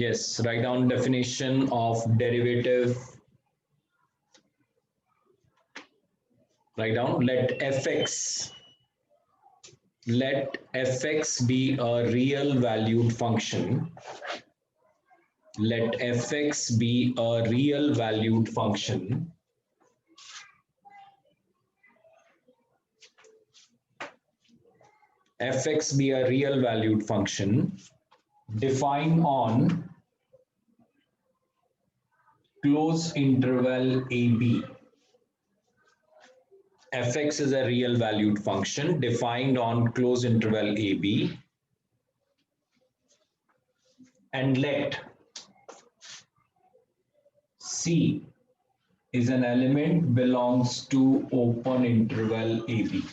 Yes, write down definition of derivative. Write down let fx be a real valued function. Let fx be a real valued function. Fx be a real valued function defined on closed interval AB. Fx is a real valued function defined on closed interval AB, and let C is an element belongs to open interval AB.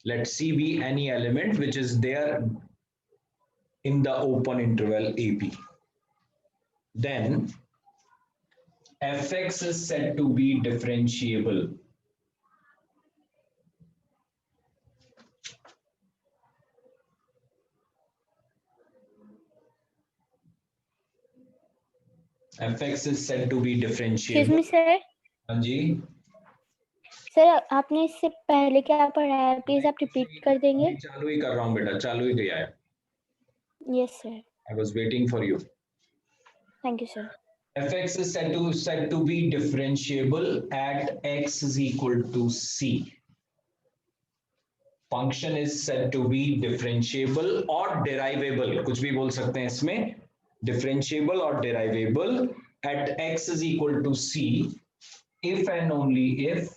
Let C be any element which is there in the open interval AB. Then Fx is said to be differentiable. Fx is said to be differentiable. Excuse me, sir. हाँ जी. Sir आपने इससे पहले क्या पढ़ा है, please आप repeat कर देंगे. चालू ही कर रहा हूँ बेटा, चालू ही किया है. Yes, sir. I was waiting for you. Thank you, sir. Fx is said to be differentiable at x is equal to c. Function is said to be differentiable or derivable, कुछ भी बोल सकते हैं इसमें, differentiable or derivable at x is equal to c if and only if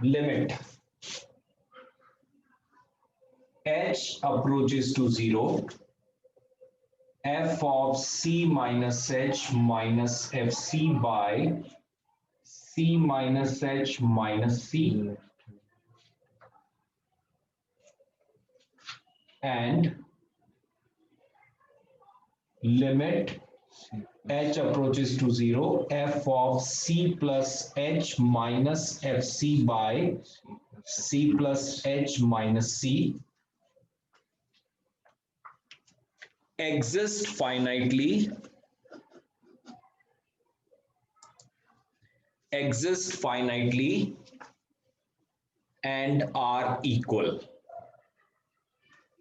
limit h approaches to 0, f of c minus h minus fc by c minus h minus c and limit h approaches to 0, f of c plus h minus fc by c plus h minus c exist finitely and are equal.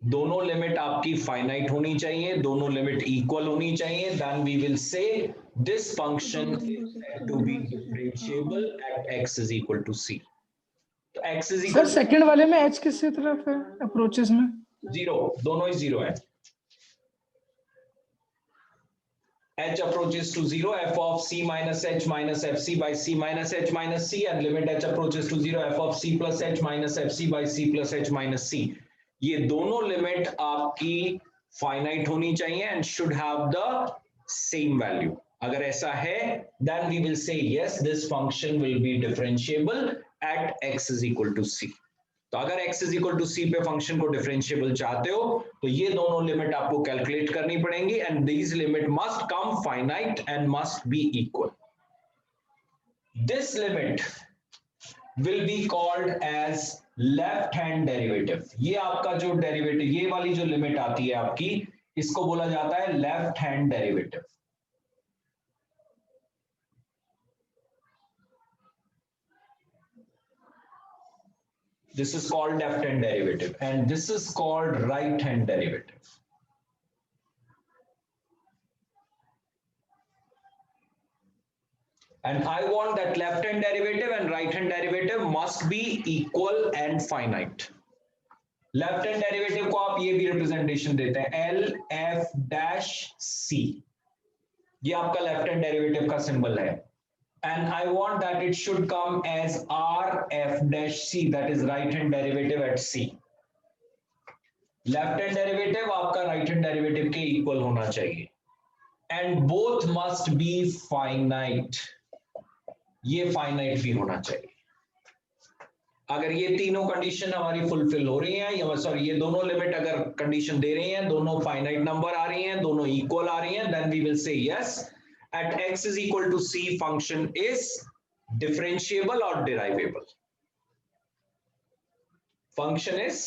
दोनों limit आपकी finite होनी चाहिए, दोनों limit equal होनी चाहिए, then we will say this function is said to be differentiable at x is equal to c. तो x is equal sir second वाले में h किसकी तरफ है अप्रोचेस में? 0, दोनों ही 0 है. h approaches to 0, f of c minus h minus fc by c minus h minus c and limit h approaches to 0, f of c plus h minus fc by c plus h minus c. ये दोनों limit आपकी finite होनी चाहिए and should have the same value. अगर ऐसा है then we will say yes, this function will be differentiable at x is equal to c. तो अगर x is equal to c पे फंक्शन को डिफरेंशिएबल चाहते हो तो ये दोनों लिमिट आपको कैलकुलेट करनी पड़ेंगी and these limit must come finite and must be equal. This limit will be called as left hand derivative. ये आपका जो डेरिवेटिव, ये वाली जो लिमिट आती है आपकी, इसको बोला जाता है left hand derivative. This is called left hand derivative and this is called right hand derivative. And I want that left hand derivative and right hand derivative must be equal and finite. Left hand derivative को आप ये भी representation देते हैं L F dash C. ये आपका left hand derivative का symbol है. And I want that it should come as R F dash C, that is right hand derivative at C. Left hand derivative आपका right hand derivative के equal होना चाहिए. And both must be finite. ये finite भी होना चाहिए. अगर ये तीनों कंडीशन हमारी फुलफिल हो रही हैं, या सॉरी ये दोनों लिमिट अगर कंडीशन दे रही हैं, दोनों फाइनाइट नंबर आ रही हैं, दोनों इक्वल आ रही हैं, then we will say yes, at x is equal to c function is differentiable or derivable. function is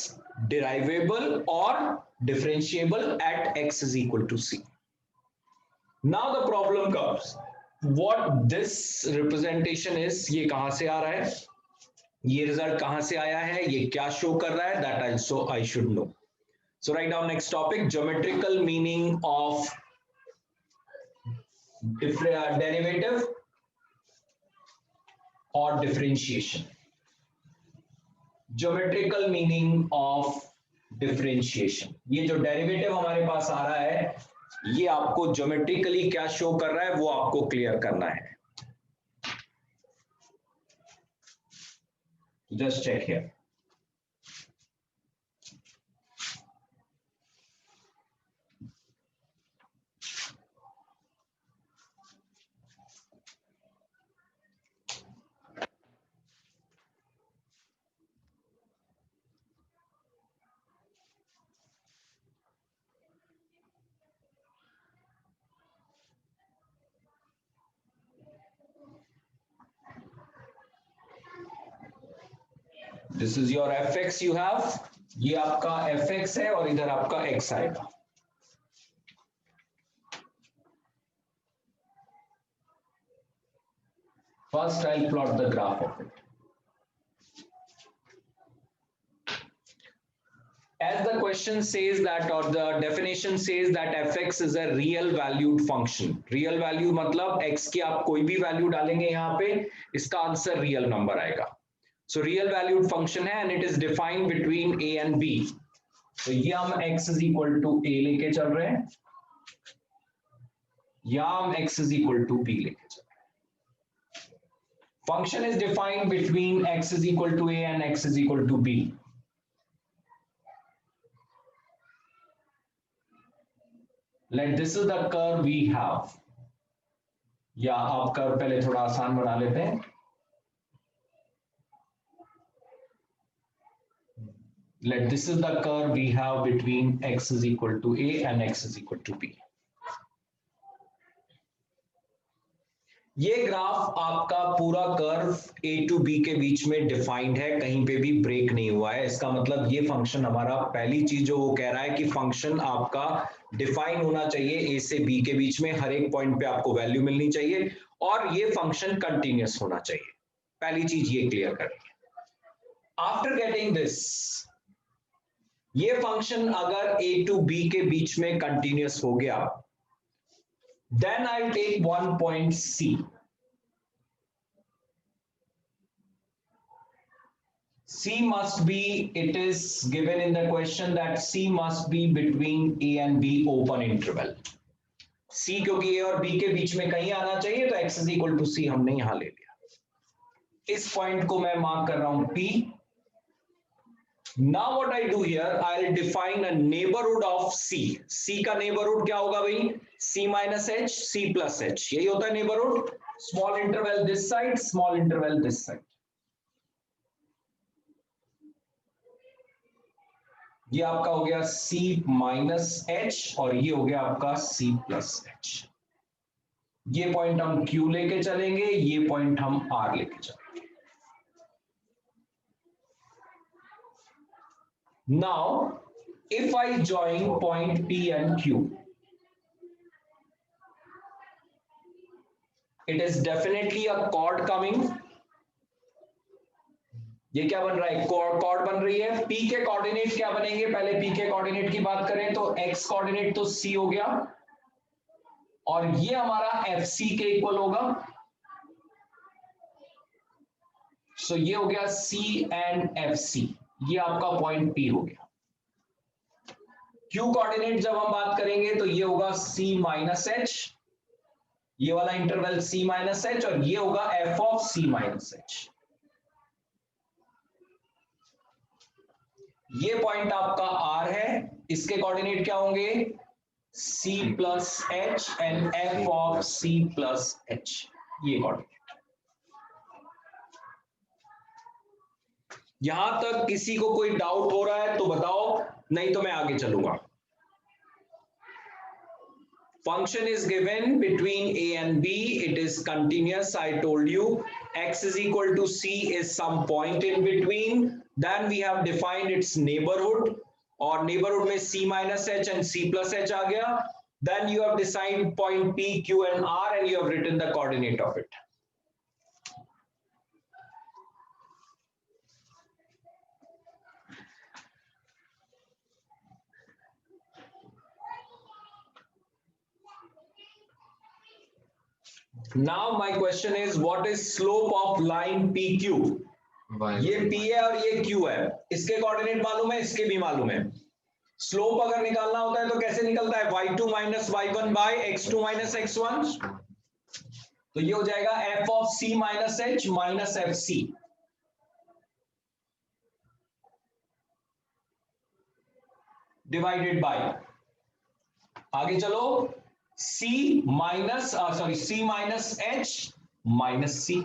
derivable or differentiable at x is equal to c. Now the problem comes, what this representation is, ये कहां से आ रहा है, ये result कहां से आया है, ये क्या शो कर रहा है, that also I should know. So write down next topic, geometrical meaning of derivative or differentiation. Geometrical meaning of differentiation. ये जो डेरिवेटिव हमारे पास आ रहा है, ये आपको ज्योमेट्रिकली क्या शो कर रहा है वो आपको क्लियर करना है. Just check here. This is your fx you have, ये आपका fx है और इधर आपका x आएगा. First I'll plot the graph of it. As the question says that, or the definition says that fx is a real valued function. Real value मतलब x की आप कोई भी वैल्यू डालेंगे यहाँ पे, इसका आंसर रियल नंबर आएगा. So real valued function है and it is defined between a and b. तो ये हम x is equal to a लेके चल रहे हैं, या हम x is equal to b लेके चल रहे हैं. Function is defined between x is equal to a and x is equal to b. Let this is the curve we have. या आप कर्व पहले थोड़ा आसान बना लेते हैं. Let this is the curve we have between x is equal to a and x is equal to b. ये graph आपका पूरा कर्व a to b के बीच में डिफाइंड है, कहीं पे भी ब्रेक नहीं हुआ है. इसका मतलब ये फंक्शन हमारा, पहली चीज जो वो कह रहा है कि फंक्शन आपका डिफाइन होना चाहिए a से b के बीच में, हर एक पॉइंट पे आपको वैल्यू मिलनी चाहिए और ये फंक्शन कंटिन्यूअस होना चाहिए. पहली चीज ये क्लियर करेंगे. आफ्टर गेटिंग दिस, ये फंक्शन अगर a to b के बीच में कंटिन्यूअस हो गया, then I'll take one point C. C must be, it is given in the question that C must be between a and b open interval. C क्योंकि a और b के बीच में कहीं आना चाहिए, तो x is equal to C हमने यहां ले लिया. इस पॉइंट को मैं मार्क कर रहा हूं P. Now what I do here, I'll define a neighborhood of C. C का neighborhood क्या होगा भाई? C minus H, C plus H. यही होता है neighborhood. Small interval this side, small interval this side. ये आपका हो गया C minus H और ये हो गया आपका C plus H. ये पॉइंट हम Q लेके चलेंगे, ये पॉइंट हम R लेके चलेंगे. Now, if I join point P and Q, it is definitely a chord coming. ये क्या बन रहा है? chord बन रही है. P के कोऑर्डिनेट क्या बनेंगे? पहले P के कोऑर्डिनेट की बात करें तो x कोऑर्डिनेट तो C हो गया और ये हमारा FC के इक्वल होगा. So ये हो गया C and FC. ये आपका पॉइंट P हो गया. Q कोऑर्डिनेट जब हम बात करेंगे तो ये होगा C माइनस H, ये वाला इंटरवल C माइनस H और ये होगा F of C minus H. ये पॉइंट आपका R है, इसके कोऑर्डिनेट क्या होंगे? C plus H and F of C plus H. ये कोऑर्डिनेट. यहां तक किसी को कोई डाउट हो रहा है तो बताओ, नहीं तो मैं आगे चलूंगा. Function is given between a and b, it is continuous. I told you x is equal to c is some point in between. Then we have defined its neighborhood, और neighborhood में C minus H and C plus H आ गया. Then you have decided point P, Q and R and you have written the coordinate of it. Now my question is, what is slope of line PQ? ये P है और ये Q है. इसके coordinate मालूम है, इसके भी मालूम है. स्लोप अगर निकालना होता है तो कैसे निकलता है? y2 minus y1 by x2 minus x1. तो ये हो जाएगा f of c minus h minus fc. Divided by, आगे चलो, c minus h minus c.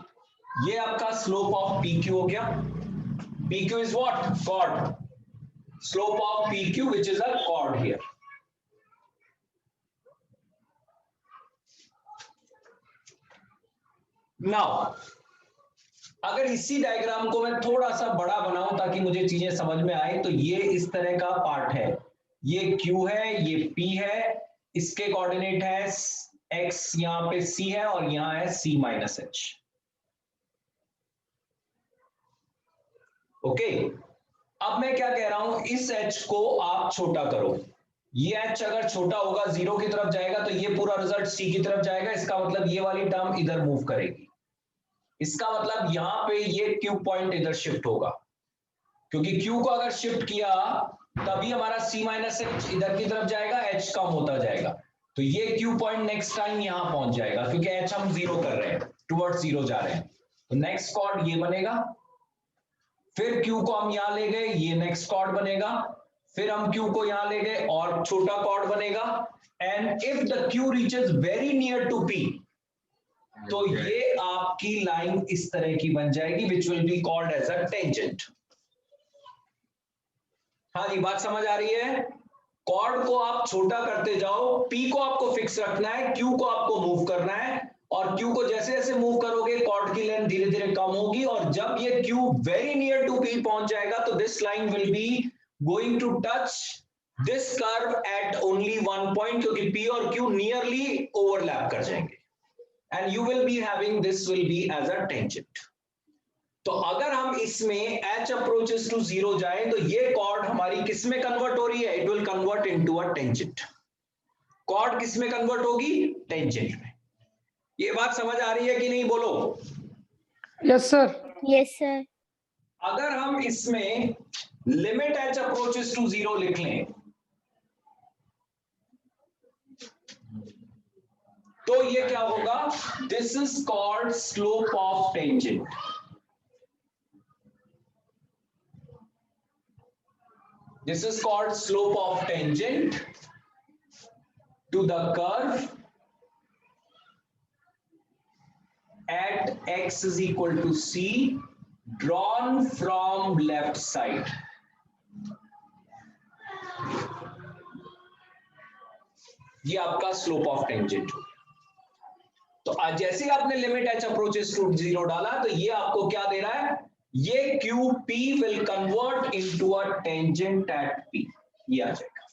ये आपका स्लोप ऑफ PQ हो गया. PQ is what? Chord. Slope of PQ, which is a chord here. Now, अगर इसी डायग्राम को मैं थोड़ा सा बड़ा बनाऊं ताकि मुझे चीजें समझ में आए, तो ये इस तरह का पार्ट है. ये Q है, ये P है, इसके कोऑर्डिनेट है x, यहां पे C है और यहां है C minus h. ओके, अब मैं क्या कह रहा हूं, इस h को आप छोटा करो. ये h अगर छोटा होगा, 0 की तरफ जाएगा, तो ये पूरा रिजल्ट C की तरफ जाएगा. इसका मतलब ये वाली टर्म इधर मूव करेगी. इसका मतलब यहां पे ये Q पॉइंट इधर शिफ्ट होगा, क्योंकि Q को अगर शिफ्ट किया तभी हमारा C माइनस H इधर की तरफ जाएगा, H कम होता जाएगा. तो ये Q पॉइंट नेक्स्ट टाइम यहां पहुंच जाएगा, क्योंकि H हम 0 कर रहे हैं, टुवर्ड्स 0 जा रहे हैं. तो नेक्स्ट कॉर्ड ये बनेगा. फिर Q को हम यहां ले गए, ये नेक्स्ट कॉर्ड बनेगा. फिर हम Q को यहां ले गए और छोटा कॉर्ड बनेगा. And if the Q reaches very near to P, तो ये आपकी लाइन इस तरह की बन जाएगी, which will be called as a tangent. हाँ जी, बात समझ आ रही है? कॉर्ड को आप छोटा करते जाओ, P को आपको फिक्स रखना है, Q को आपको मूव करना है, और Q को जैसे जैसे मूव करोगे कॉर्ड की लेंथ धीरे धीरे कम होगी, और जब ये Q very near to P पहुंच जाएगा, तो this line will be going to touch this curve at only one point, क्योंकि P और Q नियरली ओवरलैप कर जाएंगे. And you will be having, this will be as a tangent. तो अगर हम इसमें h approaches to 0 जाए, तो ये कॉर्ड हमारी किस में कन्वर्ट हो रही है? It will convert into a tangent. Chord किस में कन्वर्ट होगी? टेंजेंट में. ये बात समझ आ रही है कि नहीं? बोलो. Yes sir. Yes sir. अगर हम इसमें लिमिट h approaches to 0 लिख लें, तो ये क्या होगा? This is called slope of tangent. This is called slope of tangent to the curve at x is equal to c drawn from left side. ये आपका स्लोप ऑफ टेंजेंट हो. तो आज जैसे ही आपने लिमिट h अप्रोचेस टू 0 डाला, तो ये आपको क्या दे रहा है? ये QP will convert into a tangent at P. ये आ जाएगा,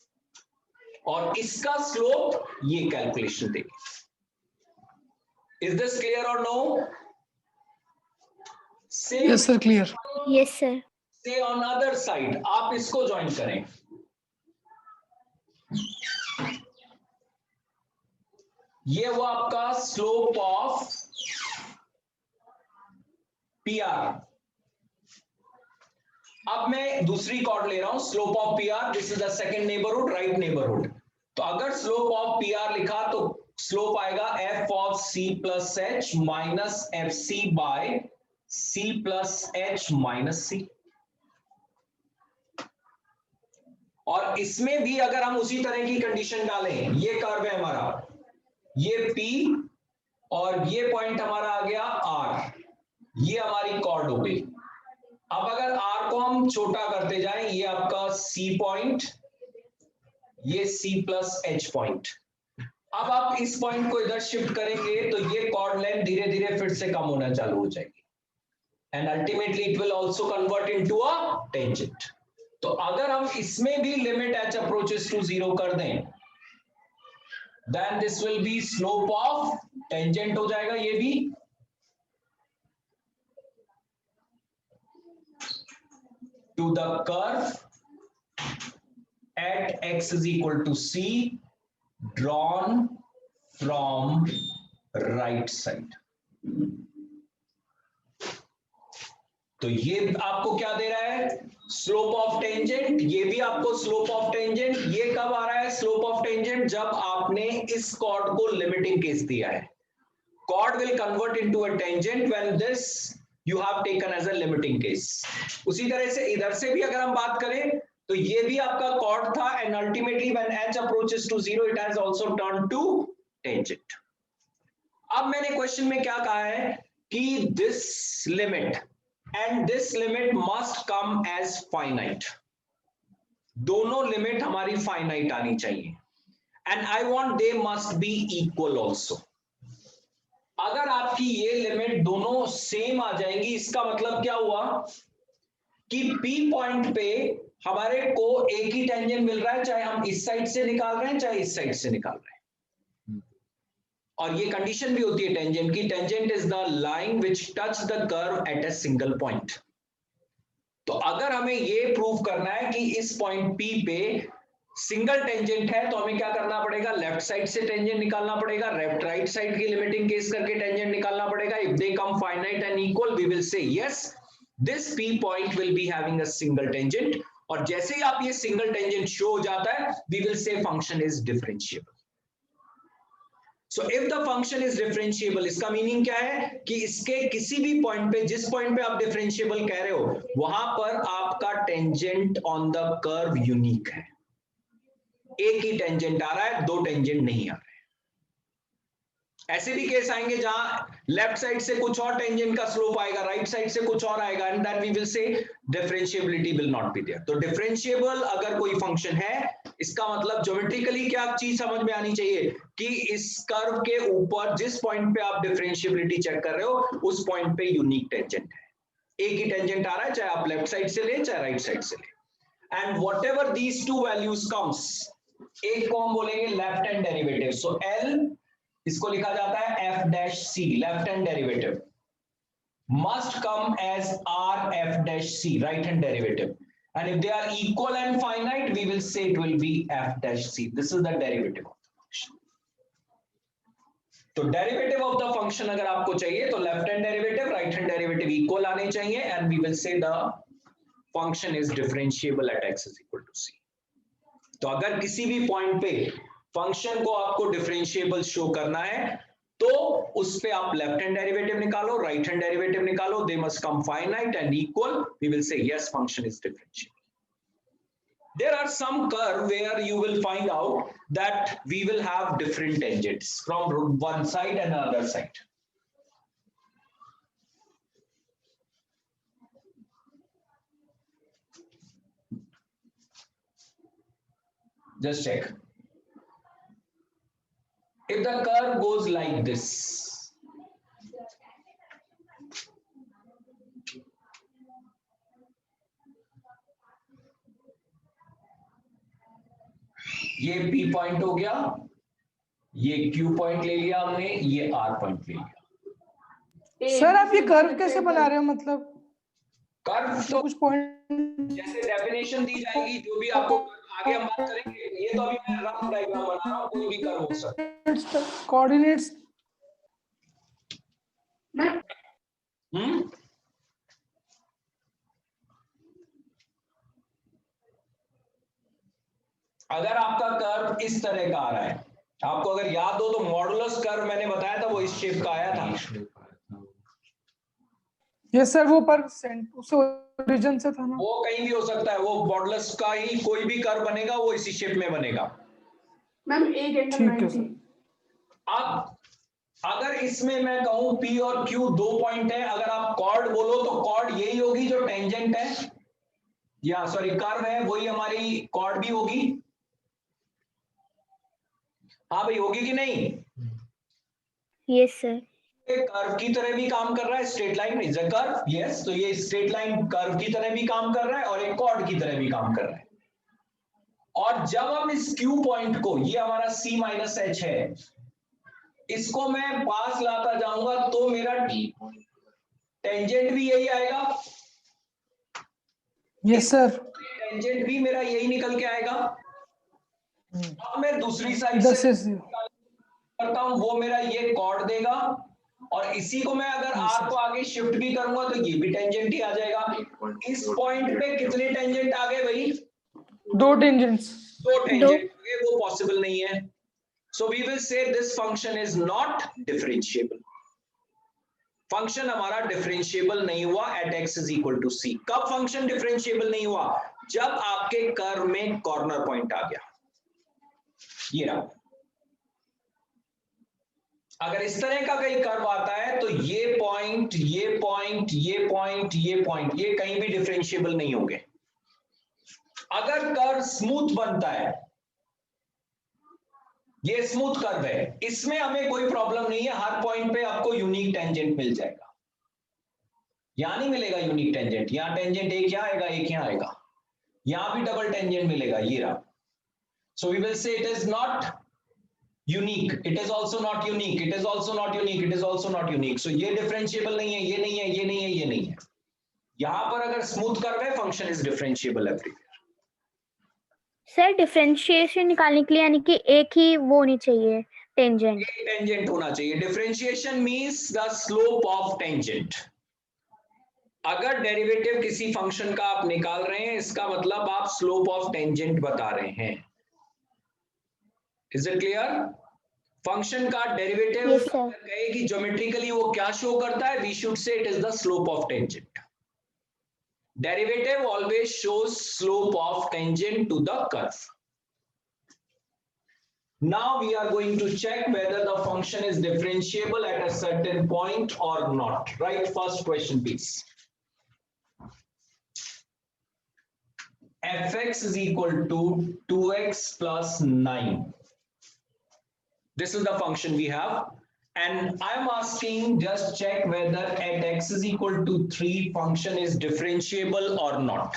और इसका स्लोप ये कैलकुलेशन देगी. इज दिस क्लियर और no? Yes sir, clear. Yes sir. Say on other side आप इसको ज्वाइन करें. ये हुआ आपका स्लोप ऑफ PR. अब मैं दूसरी कॉर्ड ले रहा हूं, slope of PR. This is the second neighbourhood, right neighbourhood. तो अगर स्लोप ऑफ PR लिखा, तो स्लोप आएगा f of C plus H minus FC by C plus H minus C. और इसमें भी अगर हम उसी तरह की कंडीशन डालें, ये कर्व है हमारा, ये P और ये पॉइंट हमारा आ गया R, ये हमारी कॉर्ड हो गई. अब अगर R को हम छोटा करते जाएं, ये आपका C पॉइंट, ये C प्लस H पॉइंट. अब आप इस पॉइंट को इधर शिफ्ट करेंगे, तो ये कॉर्ड लेंथ धीरे धीरे फिर से कम होना चालू हो जाएगी. and ultimately it will also convert into a tangent. तो अगर हम इसमें भी लिमिट h approaches to 0 कर दें, then this will be slope of tangent हो जाएगा ये भी, to the curve at x is equal to c drawn from right side. तो ये आपको क्या दे रहा है, स्लोप ऑफ टेंजेंट, ये भी आपको स्लोप ऑफ टेंजेंट. ये कब आ रहा है स्लोप ऑफ टेंजेंट, जब आपने इस कॉर्ड को लिमिटिंग केस दिया है. Chord will convert into a tangent when this you have taken as a limiting case. उसी तरह से इधर से भी अगर हम बात करें तो ये भी आपका कॉर्ड था, and ultimately when h approaches to 0 it has also turn to tangent. अब मैंने क्वेश्चन में क्या कहा है कि this limit and this limit must come as finite. दोनों लिमिट हमारी फाइनाइट आनी चाहिए, and I want they must be equal also. अगर आपकी ये लिमिट दोनों सेम आ जाएंगी, इसका मतलब क्या हुआ कि P पॉइंट पे हमारे को एक ही टेंजेंट मिल रहा है, चाहे हम इस साइड से निकाल रहे हैं चाहे इस साइड से निकाल रहे हैं. और ये कंडीशन भी होती है टेंजेंट की, tangent is the line which touch the curve at a single point. तो अगर हमें ये प्रूव करना है कि इस पॉइंट P पे सिंगल टेंजेंट है, तो हमें क्या करना पड़ेगा, लेफ्ट साइड से टेंजेंट निकालना पड़ेगा, लेफ्ट राइट साइड की लिमिटिंग केस करके टेंजेंट निकालना पड़ेगा. If they come finite and equal we will say yes this P point will be having a single tangent. और जैसे ही आप ये सिंगल टेंजेंट शो हो जाता है, we will say function is differentiable. So if the function is differentiable, इसका meaning क्या है कि इसके किसी भी पॉइंट पे, जिस पॉइंट पे आप डिफरेंशिएबल कह रहे हो, वहां पर आपका tangent on the curve unique है. एक ही टेंजेंट आ रहा है, दो टेंजेंट नहीं आ रहे. ऐसे भी केस आएंगे जहां लेफ्ट साइड से कुछ और टेंजेंट का स्लोप आएगा, राइट साइड से कुछ और आएगा, and that we will say differentiability will not be there. तो डिफरेंशिएबल अगर कोई फंक्शन है, इसका मतलब ज्योमेट्रिकली क्या चीज समझ में आनी चाहिए कि इस कर्व के ऊपर जिस पॉइंट पे आप डिफरेंशिएबिलिटी चेक कर रहे हो, उस पॉइंट पे यूनिक टेंजेंट है. एक ही टेंजेंट आ रहा है, चाहे आप लेफ्ट साइड से ले चाहे राइट साइड से ले. And whatever these two values comes, एक को हम बोलेंगे left hand derivative. So L इसको लिखा जाता है f dash c, left hand derivative must come as r f dash c, right hand derivative, and if they are equal and finite we will say it will be f dash c. This is the derivative of the function. तो derivative of the function अगर आपको चाहिए तो left hand derivative right hand derivative equal आने चाहिए, and we will say the function is differentiable at x is equal to c. तो अगर किसी भी पॉइंट पे फंक्शन को आपको डिफरेंशिएबल शो करना है, तो उस पे आप लेफ्ट हैंड डेरिवेटिव निकालो, राइट हैंड डेरिवेटिव निकालो, they must come finite and equal, we will say yes function is differentiable. There are some curve where you will find out that we will have different tangents from one side and another side. Just check. If the curve goes like this, ये P point हो गया, ये Q point ले लिया हमने, ये R point ले लिया. सर आप ये कर्व कैसे बना रहे हो, मतलब कर्व तो कुछ पॉइंट जैसे डेफिनेशन दी जाएगी, जो भी आपको आगे हम बात करेंगे. ये तो अभी मैं रफ डायग्राम बना रहा हूँ, कोई भी कर्व हो सकता है. कोऑर्डिनेट्स अगर आपका कर्व इस तरह का आ रहा है, आपको अगर याद हो तो मॉडुलस कर्व मैंने बताया था, वो इस शेप का आया था. यस सर, वो पर ओरिजिन से था ना. वो कहीं भी हो सकता है, वो मॉडुलस का ही कोई भी कर्व बनेगा, वो इसी शेप में बनेगा. मैम एक एंगल 90. अब अगर इसमें मैं कहूं P और Q दो पॉइंट है, अगर आप कॉर्ड बोलो तो कॉर्ड यही होगी जो टेंजेंट है, या सॉरी कर्व है, वही हमारी कॉर्ड भी होगी. हाँ भाई, होगी कि नहीं? Yes sir. कर्व की तरह भी काम कर रहा है, straight line is a curve, yes, तो ये स्ट्रेट लाइन कर्व की तरह भी काम कर रहा है और एक कॉर्ड की तरह भी काम कर रहा है। और जब हम इस क्यू पॉइंट को, ये हमारा C माइनस एच है, इसको मैं पास लाता जाऊंगा तो मेरा टेंजेंट भी यही आएगा, यस सर। टेंजेंट भी मेरा यही निकल के आएगा। अब मैं दूसरी साइड दस से से करता हूं, वो मेरा ये कॉर्ड देगा, और इसी को मैं अगर आर को आगे शिफ्ट भी करूंगा तो ये भी टेंजेंट ही आ जाएगा। इस पॉइंट पे कितने टेंजेंट आ गए भाई? 2 टेंजेंट्स। 2 टेंजेंट आ गए, वो पॉसिबल नहीं है। So we will say this function is not differentiable. Function हमारा डिफरेंशिएबल नहीं हुआ at x is equal to c। कब फंक्शन डिफरेंशिएबल नहीं हुआ? जब आपके कर्व में कॉर्नर पॉइंट आ गया, ये रहा। अगर इस तरह का कहीं कर्व आता है तो ये पॉइंट, ये पॉइंट, ये पॉइंट, ये पॉइंट, ये कहीं भी डिफरेंशिएबल नहीं होंगे। अगर कर्व स्मूथ बनता है, ये स्मूथ कर्व है, इसमें हमें कोई प्रॉब्लम नहीं है, हर पॉइंट पे आपको यूनिक टेंजेंट मिल जाएगा। यहां नहीं मिलेगा यूनिक टेंजेंट, यहां टेंजेंट एक यहां आएगा, एक यहां आएगा, यहां भी डबल टेंजेंट मिलेगा, ये रहा। So we will say it is not unique, it is also not unique, it is also not unique, it is also not unique. So ये डिफरेंशिएबल नहीं है, ये नहीं है, ये नहीं है, ये नहीं है। यहां पर अगर स्मूथ कर्व है, function is differentiable everywhere. Sir differentiation निकालने के लिए यानी कि एक ही वो होनी चाहिए टेंजेंट। एक टेंजेंट होना चाहिए। Differentiation means the slope of tangent. अगर डेरिवेटिव किसी फंक्शन का आप निकाल रहे हैं, इसका मतलब आप स्लोप ऑफ टेंजेंट बता रहे हैं। Is it clear? फंक्शन का डेरिवेटिव Yes, sir. कहे कि ज्योमेट्रिकली वो क्या शो करता है, we should say it is the slope of tangent. Derivative always shows slope of tangent to the curve. Now we are going to check whether the function is differentiable at a certain point or not. Right? First question, please. Fx is equal to 2x plus 9. This is the function we have. And I'm asking, just check whether at x is equal to 3 function is differentiable or not.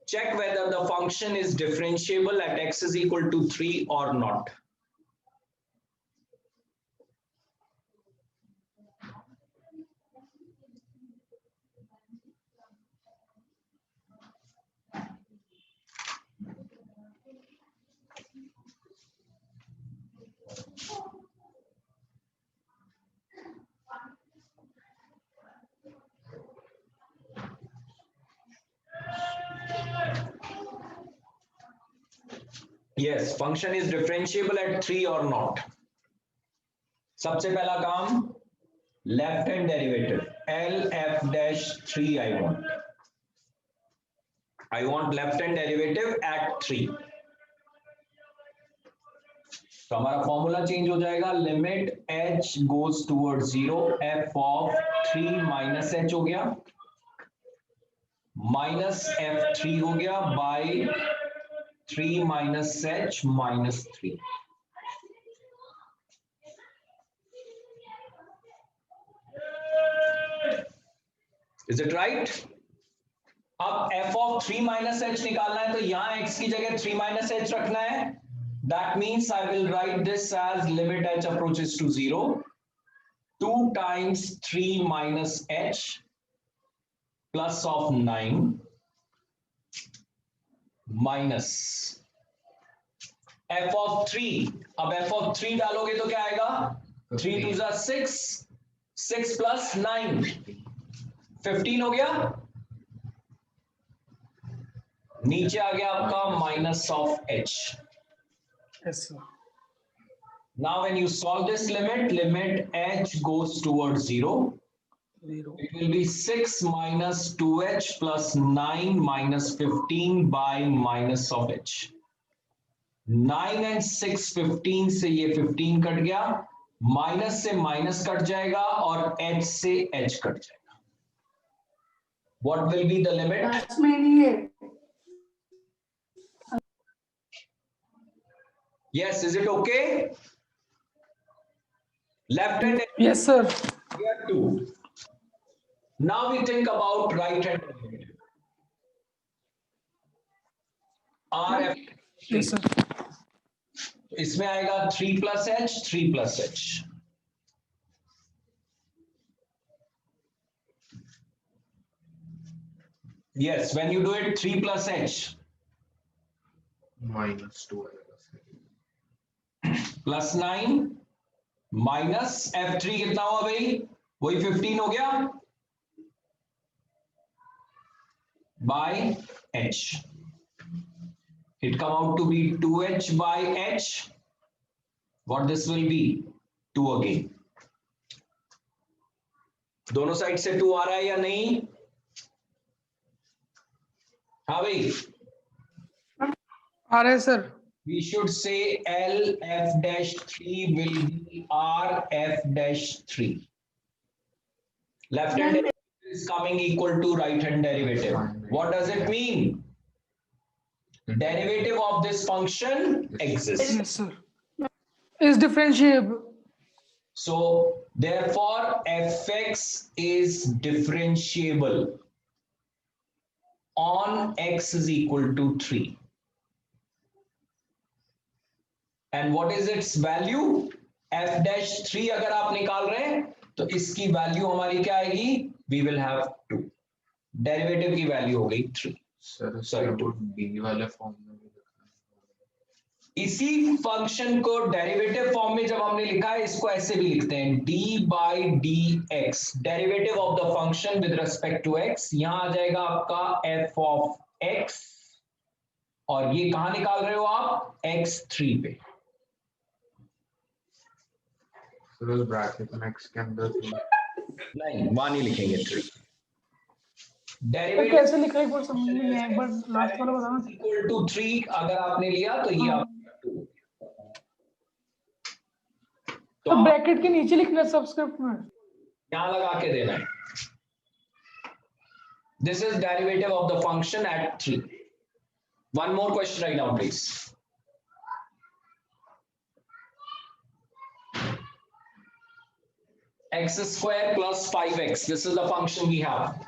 Check whether the function is differentiable at x is equal to 3 or not. Yes, function is differentiable at 3 or not. सबसे पहला काम, left hand derivative LF-3 I want left hand derivative at 3. तो हमारा formula change हो जाएगा, limit h goes towards 0 f of 3 minus h हो गया, minus f3 हो गया bye 3 minus h minus 3. Is it right? अब f of 3 minus h निकालना है तो यहां x की जगह 3 minus h रखना है. That means I will write this as limit h approaches to 0, 2 times 3 minus h plus of 9 minus f of 3. अब f of 3 डालोगे तो क्या आएगा? 3 2 जा 6, 6 plus 9 15 हो गया. नीचे आ गया आपका minus of h. Yes, sir. Now when you solve this limit, limit h goes towards 0. 0. It will be 6 minus 2h plus 9 minus 15 by minus of h. 9 and 6 15 से ये 15 कट गया, माइनस से माइनस कट जाएगा और h से h cut जाएगा. What will be the limit? Last में नहीं है. Yes, is it okay? Left hand Yes, sir. here 2. Now we think about right hand derivative. RF Yes, sir. इसमें आएगा 3 plus h 3 plus h. Yes, when you do it 3 plus h -2 plus 9 minus f3 कितना हुआ भाई? वही 15 हो गया by h. It come out to be 2h by h. What this will be? 2 again. दोनों side से 2 आ रहा है या नहीं? हाँ भाई. आ रहा है sir. We should say L f dash 3 will be R f dash 3. Left hand derivative is coming equal to right hand derivative. What does it mean? Derivative of this function exists. Yes, sir. Is differentiable. So therefore fx is differentiable on x is equal to 3. And what is its value? f dash 3 अगर आप निकाल रहे हैं तो इसकी value हमारी क्या आएगी? We will have 2. डेरिवेटिव की वैल्यू हो गई 3. सर Sorry, तो b वाले फॉर्म में भी लिखा है. इसी फंक्शन को डेरिवेटिव फॉर्म में जब हमने लिखा है इसको ऐसे भी लिखते हैं d by dx derivative of the function with respect to x. यहां आ जाएगा आपका f of x और ये कहां निकाल रहे हो आप? x3 पे. सर उस ब्रैकेट में x के अंदर नहीं वहां नहीं लिखेंगे 3. तो डेरिवेटिव कैसे लिखा है एक बार समझ में नहीं आया. एक बार लास्ट वाला बताना. इक्वल टू 3 अगर आपने लिया तो ये आप तो ब्रैकेट के नीचे लिखना है सबस्क्रिप्ट में. यहां लगा के देना है. This is derivative of the function at 3. One more question right now, please. X square plus 5x. This is the function we have.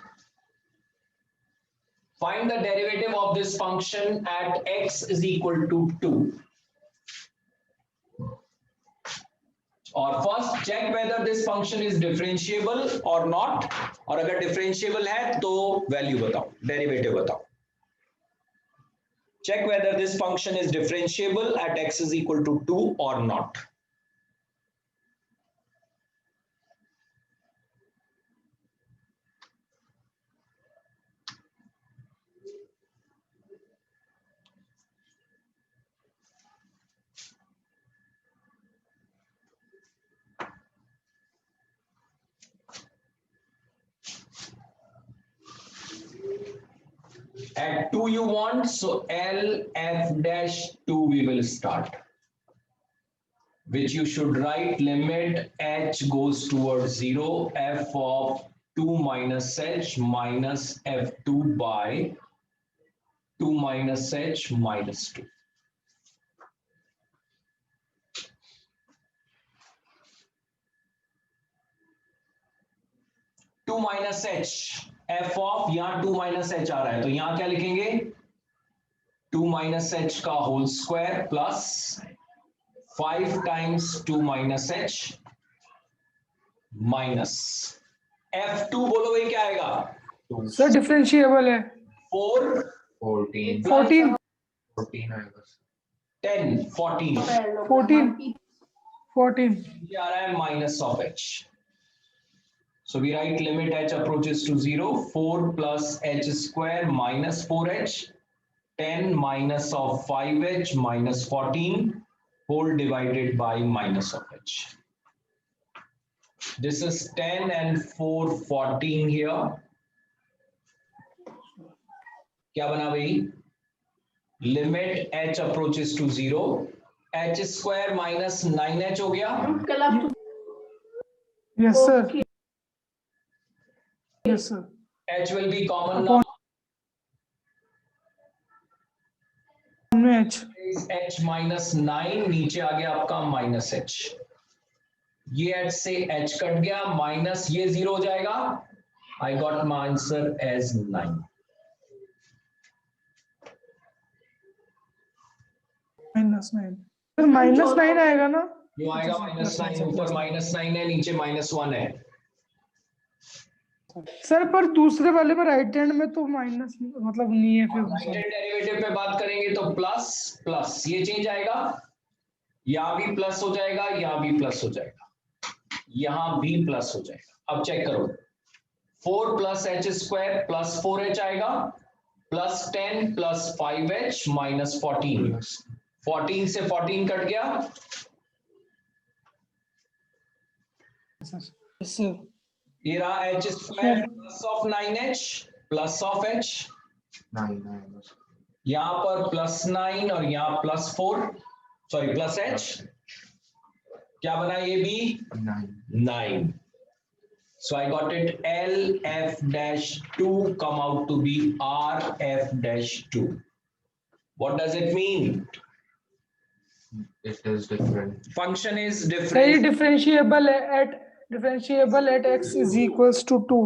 Find the derivative of this function at x is equal to 2. Or first check whether this function is differentiable or not. और अगर differentiable है तो value बताओ, derivative बताओ. Check whether this function is differentiable at x is equal to 2 or not. At 2 you want, so L f dash 2 we will start. Which you should write limit h goes towards 0, f of 2 minus h minus f2 by 2 minus h minus 2. Two minus H F of यहां 2 minus H आ रहा है तो यहां क्या लिखेंगे 2 minus H का whole square plus 5 times 2 minus H minus f2 बोलो भाई क्या आएगा सर डिफरेंशिएबल है. 4 14 आएगा. 10 14 14 ये आ रहा है minus of h. So we write limit h approaches to 0, 4 plus h square minus 4h, 10 minus of 5h minus 14, whole divided by minus of h. This is 10 and 4, 14 here. क्या बना भाई? Limit h approaches to 0, h square minus 9h हो गया. Yes sir. Yes sir. H will be common now. H. H minus 9 नीचे आ गया आपका minus h. ये h से h कट गया, माइनस ये 0 हो जाएगा. I got my answer as 9. -9 फिर -9 आएगा ना? क्यों आएगा -9? ऊपर -9 है, नीचे -1 है. सर पर दूसरे वाले में राइट हैंड में तो माइनस मतलब नहीं है फिर राइट हैंड डेरिवेटिव पे बात करेंगे तो प्लस प्लस ये चेंज आएगा, यहां भी प्लस हो जाएगा, यहां भी प्लस हो जाएगा, यहां भी प्लस हो जाएगा. अब चेक करो, 4 plus H square plus 4h आएगा, प्लस 10 प्लस 5h माइनस 14. 14 से 14 कट गया. सर. ये रहा H square plus of 9h plus of h, 9 यहां पर प्लस 9 और यहां प्लस 4, सॉरी प्लस h. क्या बना ये भी 9. So I got it LF-2 come out to be RF-2. What does it mean? It is different. Function is sir different. Differentiable at x is equals to 2.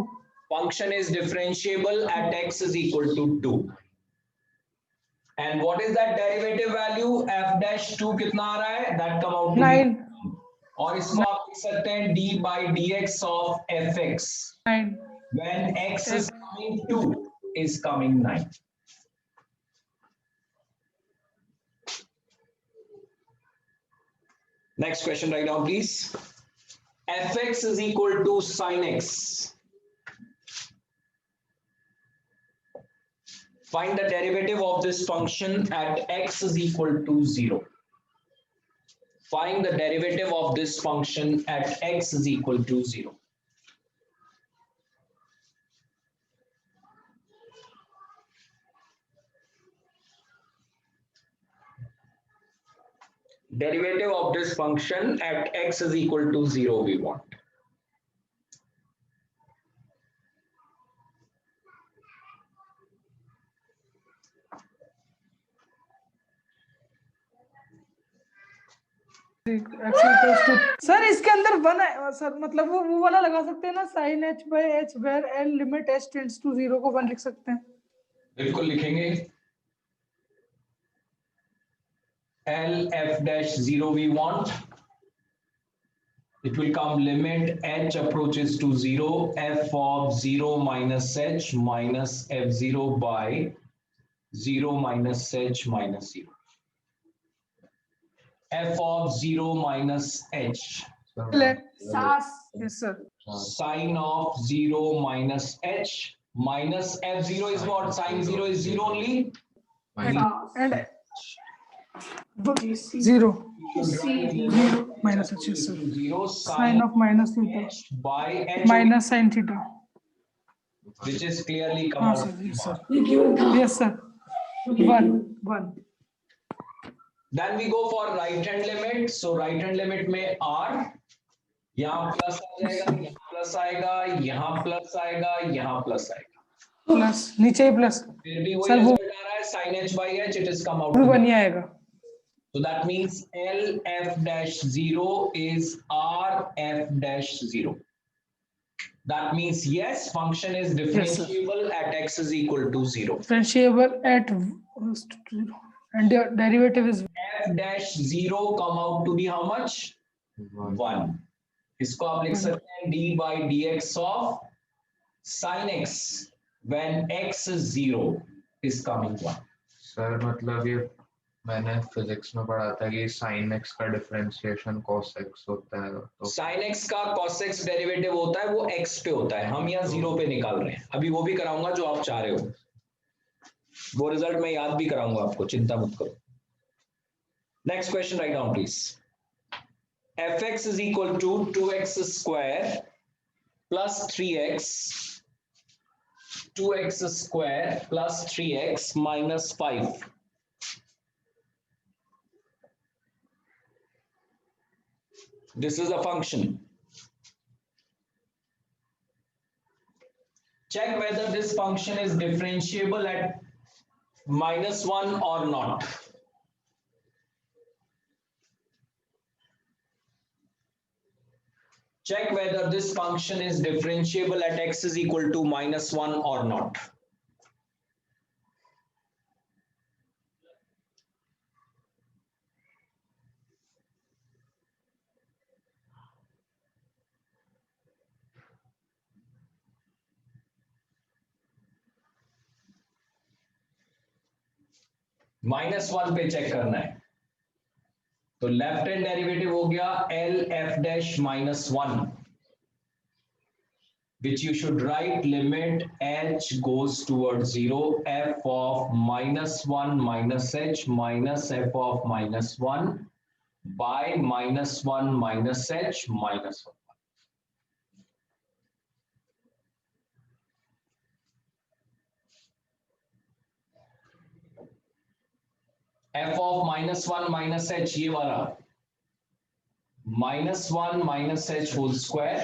Function is differentiable at x is equal to 2. And what is that derivative value? F-2 कितना आ रहा है? That come out to 9. be. और इसको आप लिख सकते हैं d by dx of fx 9. when x is coming 2 is coming 9. Next question right now, please. Fx is equal to sin x. Find the derivative of this function at x is equal to 0. Find the derivative of this function at x is equal to 0. Derivative of this function at x is equal to 0 we want. Sir इसके अंदर 1 है sir, मतलब वो वाला लगा सकते हैं ना, sin h by h where l limit h tends to 0 को 1 लिख सकते हैं. बिल्कुल लिखेंगे. LF-0 we want. It will come limit h approaches to 0, f of 0 minus h minus f0 by 0 minus h minus 0. F of 0 minus h. सास Yes sir. Sine of 0 minus h minus f0 is what? Sine 0 is 0 only. And GC 0 C minus h. Yes sir. 0 Sin of minus theta h by h minus sin theta. which is clearly come हाँ out. Sir. Yes sir. ये क्यों था? Yes sir. 1. Then we go for right hand limit. So right hand limit में r, यहाँ plus आ जाएगा, यहाँ plus आएगा, यहाँ प्लस आएगा, यहाँ प्लस आएगा. प्लस नीचे ही प्लस. फिर भी वही Sir, वो- रिजल्ट आ रहा है, sin h by h it is come out. वो to be. 1 ही आएगा. So that means LF-0 is RF-0. That means yes, function is differentiable at x is equal to 0. Differentiable at 0 and the derivative is F-0 come out to be how much? 1. इसको आप लिख सकते हैं d by dx of sin x when x is 0 is coming 1. Sir मतलब ये मैंने physics में पढ़ा था कि sin x का डिफरेंशिएशन cos x होता है, तो sin x का cos x डेरिवेटिव होता है, वो x पे होता है, हम यहाँ 0 पे निकाल रहे हैं. अभी वो भी कराऊंगा जो आप चाह रहे हो, वो रिजल्ट मैं याद भी कराऊंगा आपको, चिंता मत करो. Next question write down please. fx is equal to 2x square plus 3x, 2x square plus 3x minus 5. This is a function. Check whether this function is differentiable at -1 or not. check whether this function is differentiable at x is equal to -1 or not. -1 पे check करना है, तो left hand derivative हो गया L f dash -1, which you should write limit h goes towards 0 f of -1 minus h minus f of -1 by -1 minus h minus 1. f of -1 minus h ये वाला -1 minus h whole square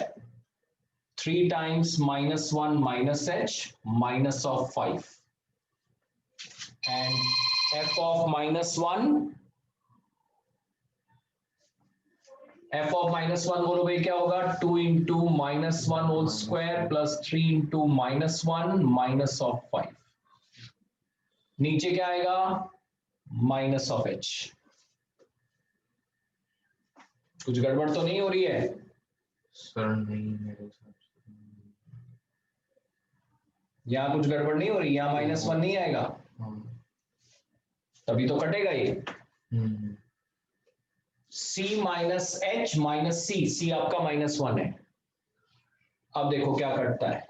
3 times -1 minus h minus of 5 and f of -1 बोलो भाई क्या होगा 2 into -1 whole square plus 3 into -1 minus of 5. नीचे क्या आएगा minus of h. कुछ गड़बड़ तो नहीं हो रही है सर? नहीं, मेरे हिसाब से यहाँ कुछ गड़बड़ नहीं हो रही, यहाँ -1 नहीं आएगा, तभी तो कटेगा ये। c minus h minus c, c आपका -1 है। अब देखो क्या कटता है,